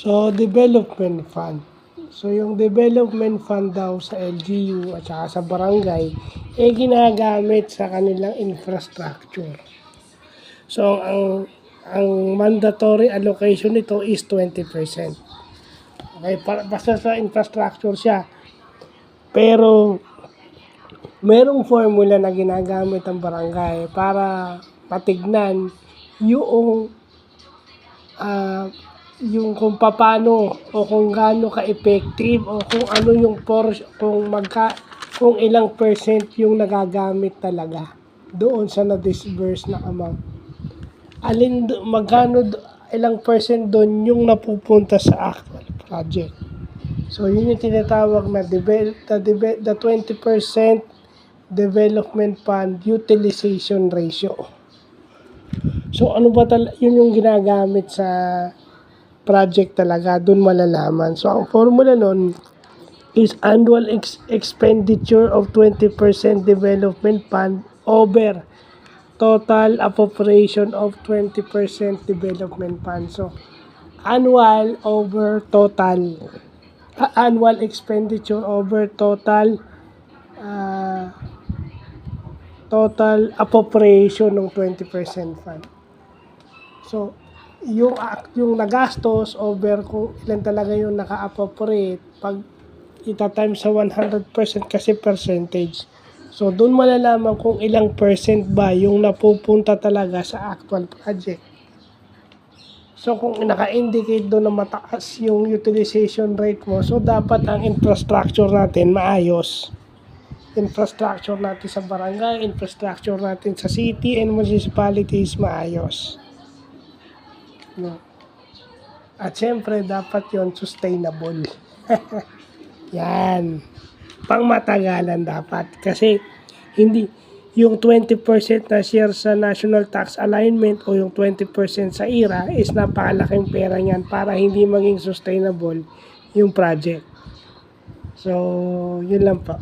So, development fund. So, yung development fund daw sa LGU at saka sa barangay, ginagamit sa kanilang infrastructure. So, ang mandatory allocation nito is 20%. Okay, basta sa infrastructure siya. Pero, merong formula na ginagamit ang barangay para matignan yung kung paano o kung gaano ka-effective o kung ano yung kung ilang percent yung nagagamit talaga doon sa na-disburse na amount. Ilang percent doon yung napupunta sa actual project. So, yun yung tinatawag na the 20% development fund utilization ratio. So, ano ba yun yung ginagamit sa project talaga, dun malalaman. So, ang formula nun is annual expenditure of 20% development fund over total appropriation of 20% development fund. So, annual over total. Annual expenditure over total appropriation ng 20% fund. So, yung nagastos over kung ilan talaga yung naka-appropriate, pag ita-time sa 100% kasi percentage. So, doon malalaman kung ilang percent ba yung napupunta talaga sa actual project. So, kung naka-indicate doon na mataas yung utilization rate mo, so dapat ang infrastructure natin maayos. Infrastructure natin sa barangay, infrastructure natin sa city and municipalities maayos. No. At syempre, dapat yon sustainable. Yan. Pangmatagalan dapat. Kasi, hindi, yung 20% na share sa national tax alignment o yung 20% sa IRA is napakalaking pera niyan para hindi maging sustainable yung project. So, yun lang po.